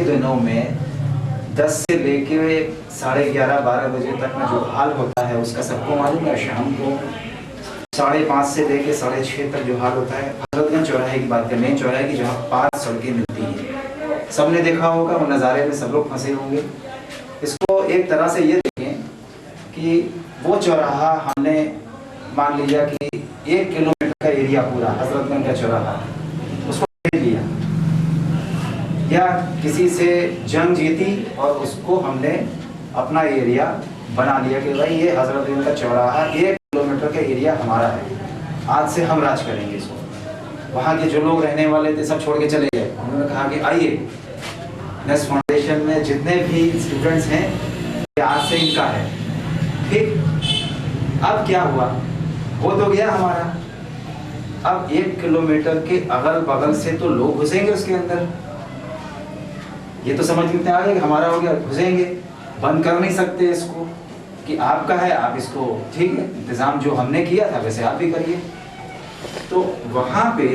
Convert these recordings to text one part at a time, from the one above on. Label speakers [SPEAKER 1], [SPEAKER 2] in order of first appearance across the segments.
[SPEAKER 1] दिनों में 10 से लेके 11:30-12 बजे तक में जो हाल होता है उसका सबको मालूम है। शाम को 5:30 से लेके 6:30 तक जो हाल होता है हजरतगंज चौराहे की बात करें, मेन चौराहे की, जहाँ 5 सड़कें मिलती हैं। सबने देखा होगा, वो नज़ारे में सब लोग फंसे होंगे। इसको एक तरह से ये देखें कि वो चौराहा हमने मान लिया कि 1 किलोमीटर का एरिया पूरा हजरतगंज का चौराहा उसको ले लिया, या किसी से जंग जीती और उसको हमने अपना एरिया बना लिया कि भाई ये हजरतगंज का चौराहा 1 किलोमीटर का एरिया हमारा है, आज से हम राज करेंगे इसको। वहाँ के जो लोग रहने वाले थे सब छोड़ के चले गए। उन्होंने कहा कि आइए नेस्ट फाउंडेशन में जितने भी स्टूडेंट्स हैं ये आज से इनका है। ठीक, अब क्या हुआ, हो तो गया हमारा। अब 1 किलोमीटर के अगल बगल से तो लोग घुसेंगे उसके अंदर, ये तो समझ में आ गया कि हमारा हो गया, घुसेंगे। बंद कर नहीं सकते इसको कि आपका है, आप इसको ठीक है इंतजाम जो हमने किया था वैसे आप भी करिए। तो वहाँ पे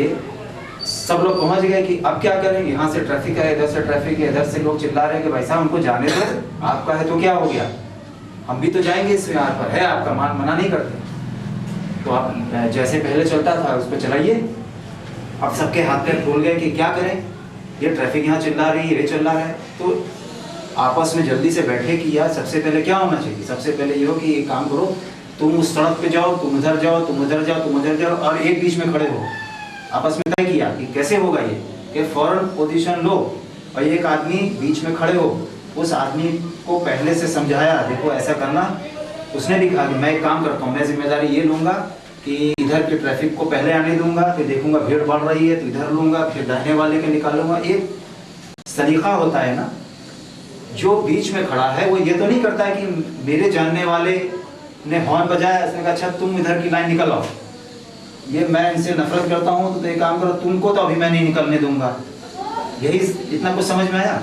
[SPEAKER 1] सब लोग पहुँच गए कि अब क्या करें, यहाँ से ट्रैफिक है, इधर से ट्रैफिक है, इधर से लोग चिल्ला रहे हैं कि भाई साहब हमको जाने दो, आपका है तो क्या हो गया, हम भी तो जाएंगे इस यहाँ पर है आपका, मना नहीं करते। तो आप जैसे पहले चलता था उस पर चलाइए। अब सबके हाथ पैर खोल गए कि क्या करें, ये ट्रैफिक यहाँ चिल्ला रही है, ये चिल्ला रहा है। तो आपस में जल्दी से बैठे कि यार सबसे पहले क्या होना चाहिए, सबसे पहले ये हो कि एक काम करो, तुम उस सड़क पे जाओ, तुम उधर जाओ, तुम उधर जाओ, तुम उधर जाओ, और एक बीच में खड़े हो। आपस में तय किया कि कैसे होगा ये, कि फौरन पोजीशन लो और एक आदमी बीच में खड़े हो। उस आदमी को पहले से समझाया, देखो ऐसा करना। उसने भी कहा कि मैं एक काम करता हूँ, मैं जिम्मेदारी ये लूँगा कि इधर के ट्रैफिक को पहले आने दूंगा, फिर देखूंगा भीड़ बढ़ रही है तो इधर लूँगा, फिर दाहिने वाले के निकालूंगा। एक सलीका होता है ना। जो बीच में खड़ा है वो ये तो नहीं करता है कि मेरे जानने वाले ने हॉर्न बजाया, उसने कहा अच्छा तुम इधर की लाइन निकल आओ, ये मैं इनसे नफरत करता हूँ तो एक काम करो, तुमको तो अभी मैं नहीं निकलने दूंगा। यही इतना कुछ समझ में आया।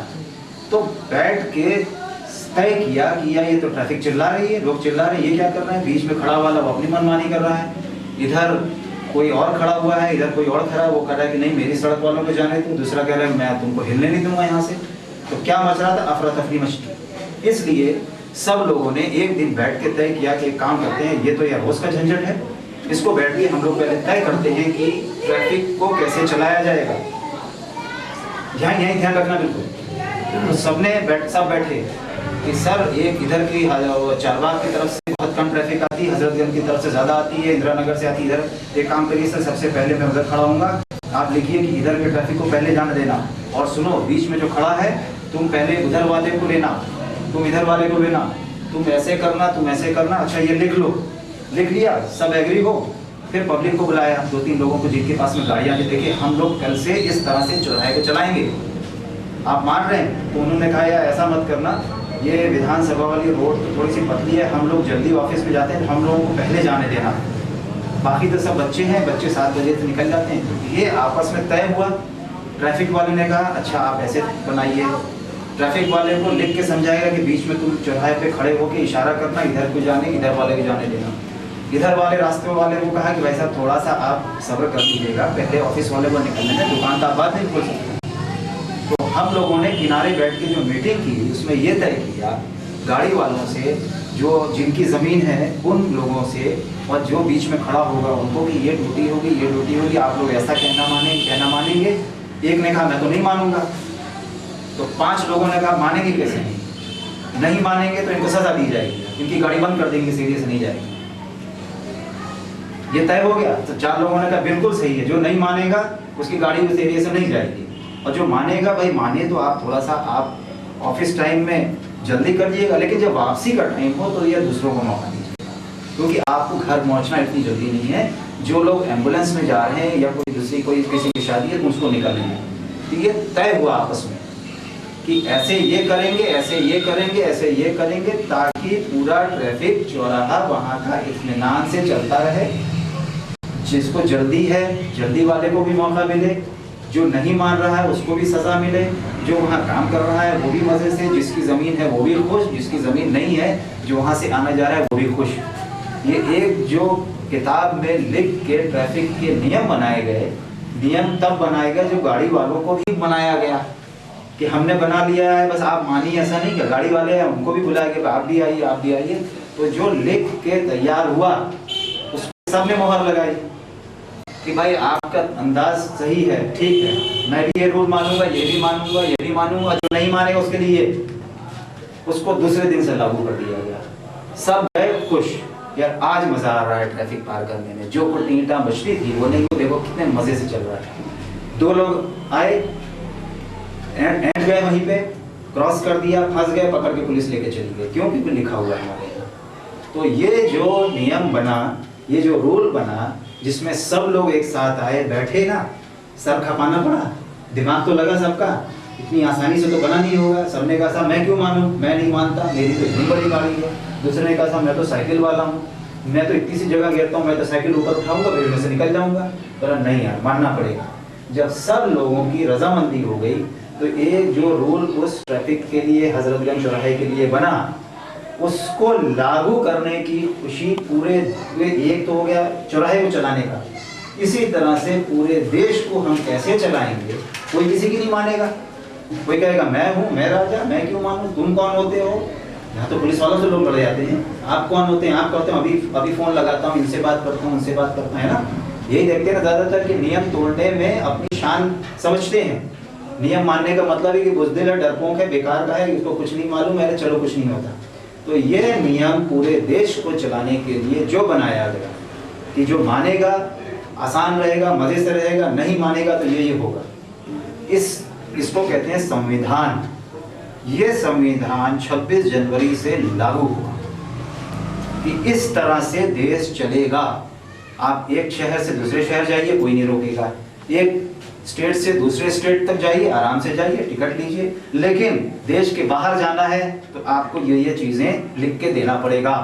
[SPEAKER 1] तो बैठ के तय किया कि यार ये तो ट्रैफिक चिल्ला रही है, लोग चिल्ला रहे हैं, ये क्या कर रहे हैं, बीच में खड़ा वाला वो अपनी मनमानी कर रहा है, इधर कोई और खड़ा हुआ है, इधर कोई और खड़ा है, वो कह रहा है कि नहीं मेरी सड़क वालों को जाने दो, दूसरा कह रहा है मैं तुमको हिलने नहीं दूंगा यहाँ से। तो क्या मच रहा था, अफरा तफरी मची। इसलिए सब लोगों ने एक दिन बैठ के तय किया कि एक काम करते हैं, ये तो यार रोज का झंझट है, इसको बैठ के हम लोग पहले तय करते हैं कि ट्रैफिक को कैसे चलाया जाएगा। यही ध्यान रखना बिल्कुल। तो सबने सब बैठे कि सर एक इधर की चारबाग की तरफ से बहुत कम ट्रैफिक आती है, हजरतगंज की तरफ से ज़्यादा आती है, इंदिरा नगर से आती है इधर। एक काम करिए सर, सबसे पहले मैं उधर खड़ा हूँगा, आप लिखिए कि इधर के ट्रैफिक को पहले जाने देना, और सुनो बीच में जो खड़ा है तुम पहले उधर वाले को लेना, तुम इधर वाले को लेना, तुम ऐसे करना, तुम ऐसे करना। अच्छा ये लिख लो, लिख लिया, सब एग्री हो। फिर पब्लिक को बुलाया, 2-3 लोगों को जिनके पास में गाड़ियाँ थी, देखिए हम लोग कल से इस तरह से चौराहे को चलाएंगे, आप मान रहे हैं। तो उन्होंने कहा यार ऐसा मत करना, ये विधानसभा वाली रोड तो थोड़ी सी पतली है, हम लोग जल्दी ऑफिस में जाते हैं, हम लोगों को पहले जाने देना, बाकी तो सब बच्चे हैं, बच्चे 7 बजे से निकल जाते हैं। ये आपस में तय हुआ। ट्रैफिक वाले ने कहा अच्छा आप ऐसे बनाइए, ट्रैफिक वाले को लिख के समझाएगा कि बीच में तुम चौराहे पे खड़े होकर इशारा करना, इधर को जाने, इधर वाले को जाने देना। इधर वाले रास्ते वाले को कहा कि भाई साहब थोड़ा सा आप सब्र कर लीजिएगा, पहले ऑफिस वाले को निकलने में, दुकान का बाद नहीं खोल सकते। तो हम लोगों ने किनारे बैठ के जो मीटिंग की उसमें ये तय किया गाड़ी वालों से, जो जिनकी ज़मीन है उन लोगों से, और जो बीच में खड़ा होगा उनको कि ये ड्यूटी होगी, ये ड्यूटी होगी, आप लोग ऐसा कहना मानेंगे। एक ने कहा मैं तो नहीं मानूंगा। तो 5 लोगों ने कहा मानेंगे कैसे नहीं मानेंगे तो इनको सजा दी जाएगी, इनकी गाड़ी बंद कर देंगे, सीधे से नहीं जाएगी। ये तय हो गया। तो 4 लोगों ने कहा बिल्कुल सही है, जो नहीं मानेगा उसकी गाड़ी उस एरिया से नहीं जाएगी, और जो मानेगा भाई मानिए, तो आप थोड़ा सा आप ऑफिस टाइम में जल्दी कर लीजिएगा, लेकिन जब वापसी का टाइम हो तो ये दूसरों को मौका दीजिए, क्योंकि आपको घर पहुंचना इतनी जल्दी नहीं है। जो लोग एम्बुलेंस में जा रहे हैं या कोई दूसरी कोई किसी की शादी है तो उसको निकलने है। तो ये तय हुआ आपस में कि ऐसे ये करेंगे, ऐसे ये करेंगे, ऐसे ये करेंगे, ताकि पूरा ट्रैफिक चौराहा वहाँ का इत्मीनान से चलता रहे। जिसको जल्दी है जल्दी वाले को भी मौका मिले, जो नहीं मान रहा है उसको भी सज़ा मिले, जो वहाँ काम कर रहा है वो भी मज़े से, जिसकी ज़मीन है वो भी खुश, जिसकी ज़मीन नहीं है जो वहाँ से आना जा रहा है वो भी खुश। ये एक जो किताब में लिख के ट्रैफिक के नियम बनाए गए, नियम तब बनाए गए जो गाड़ी वालों को भी बनाया गया। कि हमने बना लिया है बस आप मानिए, ऐसा नहीं कि गाड़ी वाले हैं उनको भी बुलाया कि आप भी आइए आप भी आइए। तो जो लिख के तैयार हुआ उस सबने मोहर लगाई कि भाई आपका अंदाज सही है, ठीक है, मैं भी ये रूल मानूंगा, ये भी मानूंगा, ये भी मानूंगा। जो नहीं मानेगा उसके लिए उसको दूसरे दिन से लागू कर दिया गया। सब गए खुश, यार आज मजा आ रहा है ट्रैफिक पार करने में, जो कुछ ईंटा बचती थी वो नहीं, देखो कितने मजे से चल रहा है। 2 लोग आए, एंड गए वहीं पे, क्रॉस कर दिया, फंस गए, पकड़ के पुलिस लेके चली गई। क्यों? क्योंकि लिखा हुआ है हमारे यहाँ। तो ये जो नियम बना, ये जो रूल बना, जिसमें सब लोग एक साथ आए, बैठे ना, सर खपाना पड़ा, दिमाग तो लगा सबका, इतनी आसानी से तो बना नहीं होगा। सबने कहा साहब मैं क्यों मानूं, मैं नहीं मानता, मेरी तो इतनी बड़ी गाड़ी है। दूसरे ने कहा साहब मैं तो साइकिल वाला हूँ, मैं तो इतनी सी जगह गिरता हूँ, मैं तो साइकिल ऊपर उठाऊंगा फिर में से निकल जाऊंगा। बोला नहीं यार, मानना पड़ेगा। जब सब लोगों की रजामंदी हो गई तो एक जो रूल उस ट्रैफिक के लिए, हजरतगंज चौराहे के लिए बना, उसको लागू करने की खुशी पूरे एक तो हो गया चौराहे को चलाने का, इसी तरह से पूरे देश को हम कैसे चलाएंगे, कोई किसी की नहीं मानेगा। कोई कहेगा मैं हूँ, मैं राजा, मैं क्यों मानूं, तुम कौन होते हो। यहाँ तो पुलिस वालों से लोग लड़ जाते हैं, आप कौन होते हैं, आप करते हो, अभी फ़ोन लगाता हूँ, इनसे बात करता हूँ, उनसे बात करता है ना। यही देखते हैं ना ज़्यादातर कि नियम तोड़ने में अपनी शान समझते हैं। नियम मानने का मतलब है कि बुज़दिल है, डरपोक है, बेकार का है, इसको कुछ नहीं मालूम है, चलो कुछ नहीं होता। तो ये नियम पूरे देश को चलाने के लिए जो बनाया गया कि जो मानेगा आसान रहेगा, मज़े से रहेगा, नहीं मानेगा तो ये होगा। इसको कहते हैं संविधान। ये संविधान 26 जनवरी से लागू हुआ कि इस तरह से देश चलेगा। आप एक शहर से दूसरे शहर जाइए, कोई नहीं रोकेगा। एक स्टेट से दूसरे स्टेट तक जाइए, आराम से जाइए, टिकट लीजिए। लेकिन देश के बाहर जाना है तो आपको ये चीजें लिख के देना पड़ेगा।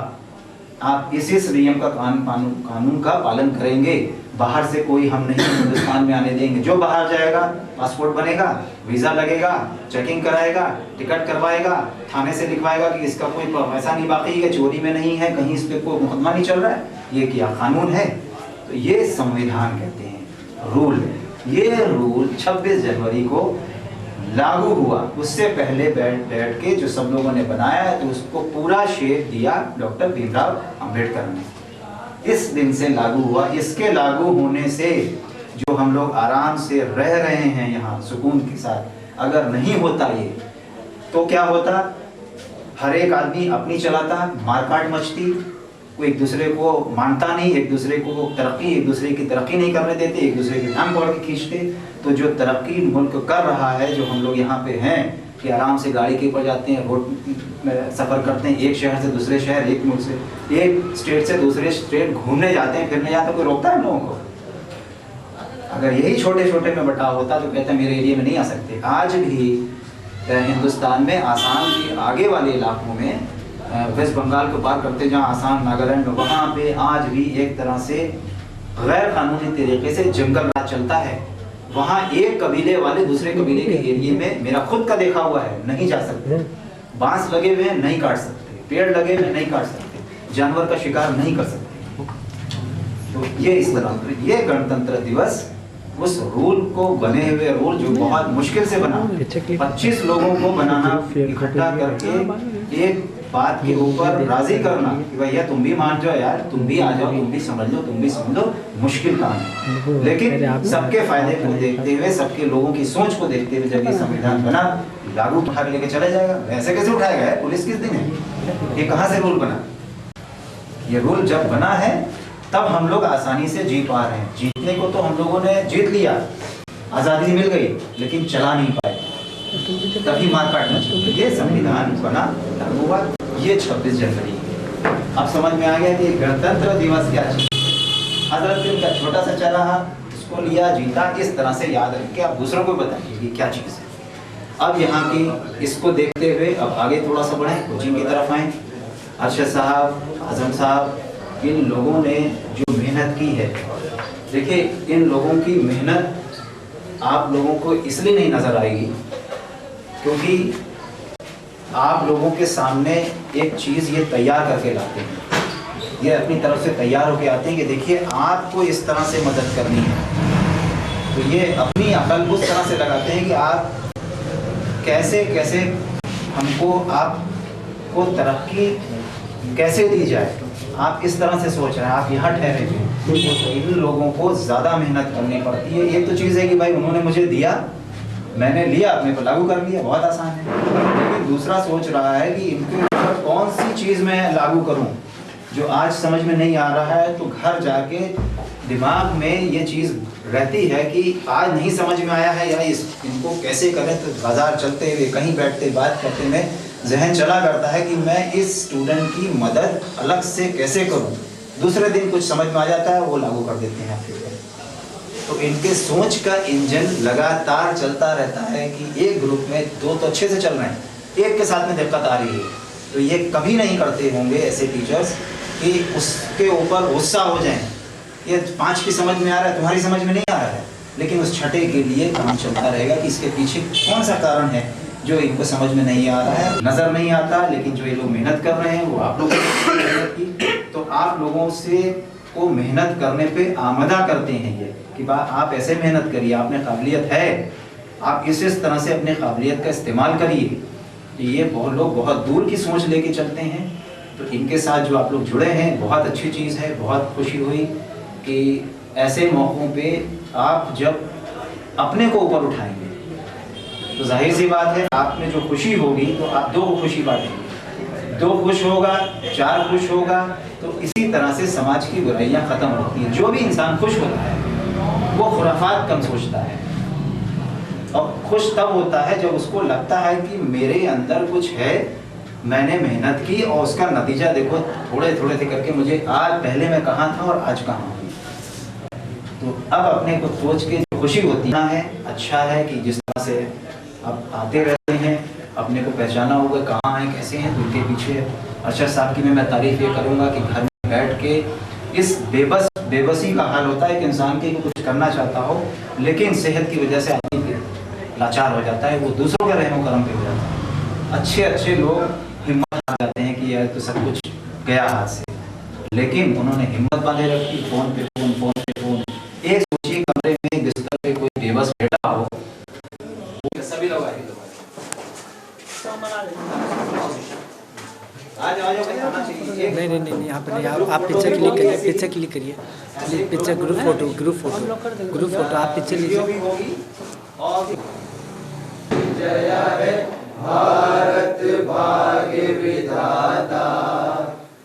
[SPEAKER 1] आप इस नियम का कानून का पालन करेंगे। बाहर से कोई हम नहीं हिंदुस्तान में आने देंगे। जो बाहर जाएगा पासपोर्ट बनेगा, वीजा लगेगा, चेकिंग कराएगा, टिकट करवाएगा, थाने से लिखवाएगा कि इसका कोई पैसा नहीं बाकी है, चोरी में नहीं है, कहीं इस पे कोई मुकदमा नहीं चल रहा है, ये क्या कानून है। तो ये संविधान कहते हैं, रूल। ये रूल 26 जनवरी को लागू हुआ। उससे पहले बैठ के जो सब लोगों ने बनाया तो उसको पूरा शेप दिया डॉक्टर भीमराव अंबेडकर ने। इस दिन से लागू हुआ। इसके लागू होने से जो हम लोग आराम से रह रहे हैं यहाँ सुकून के साथ, अगर नहीं होता ये तो क्या होता, हर एक आदमी अपनी चलाता, मारकाट मचती, कोई एक दूसरे को मानता नहीं, एक दूसरे को तरक्की, एक दूसरे की तरक्की नहीं करने देते, एक दूसरे की टांग पकड़ के खींचते। तो जो तरक्की मुल्क कर रहा है, जो हम लोग यहाँ पे हैं कि आराम से गाड़ी के ऊपर जाते हैं, रोड में सफ़र करते हैं, एक शहर से दूसरे शहर, एक मुल्क से एक स्टेट से दूसरे स्टेट घूमने जाते हैं, फिरने जाते हैं, कोई रोकता है हम लोगों को। अगर यही छोटे छोटे में बटा होता तो कहते हैं मेरे एरिया में नहीं आ सकते। आज भी हिंदुस्तान में आसाम के आगे वाले इलाकों में, वेस्ट बंगाल को पार करते जहाँ आसाम, नागालैंड, वहाँ पे आज भी एक तरह से गैर कानूनी तरीके से जंगल राज चलता है। वहाँ एक कबीले वाले दूसरे कबीले के एरिया में, मेरा खुद का देखा हुआ है, नहीं जा सकते। बांस लगे हुए नहीं काट सकते, पेड़ लगे हुए नहीं काट सकते, जानवर का शिकार नहीं कर सकते। तो ये इस तरह ये गणतंत्र दिवस उस रूल को, बने हुए रूल जो बहुत मुश्किल से बना, 25 लोगों को बनाना, इकट्ठा करके एक बात के ऊपर राजी करना कि भैया तुम भी मान जाओ यार, तुम भी आ जाओ, तुम भी समझ लो, तुम भी समझ लो, मुश्किल काम है। लेकिन सबके फायदे को देखते हुए, सबके लोगों की सोच को देखते हुए जब ये संविधान बना, लागू उठा के लेके चला जाएगा। ऐसे कैसे उठाएगा है, पुलिस किस दिन है, ये कहाँ से रूल बना। ये रूल जब बना है तब हम लोग आसानी से जी पा रहे हैं। जीतने को तो हम लोगों ने जीत लिया, आज़ादी मिल गई, लेकिन चला नहीं पाए, तभी मार काटना चाहिए। ये संविधान बना, लागू हुआ, ये 26 जनवरी। अब समझ में आ गया कि गणतंत्र दिवस क्या चीज़। हजरत दिन का छोटा सा चला, उसको लिया, जीता, इस तरह से याद रख के आप दूसरों को बताइए कि क्या चीज़ है। अब यहाँ की इसको देखते हुए अब आगे थोड़ा सा बढ़ें, कोचिंग की तरफ आएँ। अरशद साहब, आजम साहब, इन लोगों ने जो मेहनत की है, देखिए इन लोगों की मेहनत आप लोगों को इसलिए नहीं नज़र आएगी क्योंकि आप लोगों के सामने एक चीज़ ये तैयार करके लाते हैं, ये अपनी तरफ से तैयार होके आते हैं कि देखिए आपको इस तरह से मदद करनी है। तो ये अपनी अकल उस तरह से लगाते हैं कि आप कैसे कैसे हमको आपको तरक्की कैसे दी जाए, आप इस तरह से सोच रहे हैं, आप यहाँ ठहरे हुए। इन लोगों को ज़्यादा मेहनत करनी पड़ती है। एक तो चीज़ है कि भाई उन्होंने मुझे दिया, मैंने लिया, अपने को लागू कर लिया, बहुत आसान है। लेकिन दूसरा सोच रहा है कि इनके ऊपर कौन सी चीज़ मैं लागू करूं जो आज समझ में नहीं आ रहा है, तो घर जाके दिमाग में ये चीज़ रहती है कि आज नहीं समझ में आया है या इनको कैसे करें। तो बाजार चलते हुए, कहीं बैठते बात करते में जहन चला करता है कि मैं इस स्टूडेंट की मदद अलग से कैसे करूं। दूसरे दिन कुछ समझ में आ जाता है, वो लागू कर देते हैं आपके ऊपर। तो इनके सोच का इंजन लगातार चलता रहता है कि एक ग्रुप में दो तो अच्छे से चल रहे हैं, एक के साथ में दिक्कत आ रही है। तो ये कभी नहीं करते होंगे ऐसे टीचर्स कि उसके ऊपर गुस्सा हो जाएं। ये 5 की समझ में आ रहा है, तुम्हारी समझ में नहीं आ रहा है, लेकिन उस छठे के लिए काम चलता रहेगा कि इसके पीछे कौन सा कारण है जो इनको समझ में नहीं आ रहा है, नज़र नहीं आता। लेकिन जो ये लोग मेहनत कर रहे हैं वो आप लोगों की, तो आप लोगों से को मेहनत करने पे आमदा करते हैं ये कि आप ऐसे मेहनत करिए, आप में काबिलियत है, आप इस तरह से अपने काबिलियत का इस्तेमाल करिए। तो ये बहुत लोग बहुत दूर की सोच लेके चलते हैं। तो इनके साथ जो आप लोग जुड़े हैं बहुत अच्छी चीज़ है। बहुत खुशी हुई कि ऐसे मौक़ों पे आप जब अपने को ऊपर उठाएंगे तो जाहिर सी बात है आप में जो खुशी होगी तो आप 2 को खुशी बांटेंगे, 2 खुश होगा 4 खुश होगा। तो इसी तरह से समाज की बुराइयां ख़त्म होती हैं। जो भी इंसान खुश होता है वो खुराफात कम सोचता है, और खुश तब होता है जब उसको लगता है कि मेरे अंदर कुछ है, मैंने मेहनत की और उसका नतीजा देखो थोड़े थोड़े से करके मुझे आज, पहले मैं कहाँ था और आज कहाँ हूँ। तो अब अपने को सोच के जो खुशी होती है, अच्छा है कि जिस तरह से अब आते रहते हैं, अपने को पहचाना होगा कहाँ हैं कैसे हैं। तो उनके पीछे अरशद साहब की मैं तारीफ़ ये करूँगा कि घर में बैठ के इस बेबसी का हाल होता है कि इंसान के कुछ करना चाहता हो, लेकिन सेहत की वजह से आदमी लाचार हो जाता है, वो दूसरों के रहमो करम पे हो जाता है। अच्छे अच्छे लोग हिम्मत आ जाते हैं कि यार तो सब कुछ गया हाथ से, लेकिन उन्होंने हिम्मत बांधे रखी। फ़ोन पे फ़ोन, फ़ोन पे फ़ोन। एक सोचिए कमरे में बिस्तर पे कोई बेबस बैठा हो, सभी लोग आए
[SPEAKER 2] नहीं यहाँ पे नहीं। आप पिक्चर क्लिक करिए, पिक्चर क्लिक करिए, पिक्चर ग्रुप फोटो आप पिक्चर लीजिए।
[SPEAKER 1] जय हे भारत भाग्य विधाता,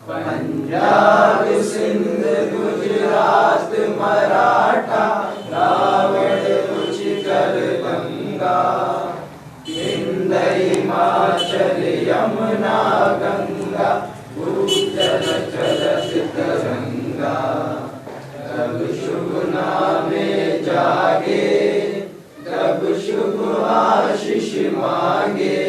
[SPEAKER 1] पंजाब सिंध गुजरात मराठा, द्राविड़ उत्कल गंगा, हिंद हिमाचल यमुना गंगा, उज्जल चलत तरंगा। तब शुभ नामे जागे, तब शुभ आशीष मांगे।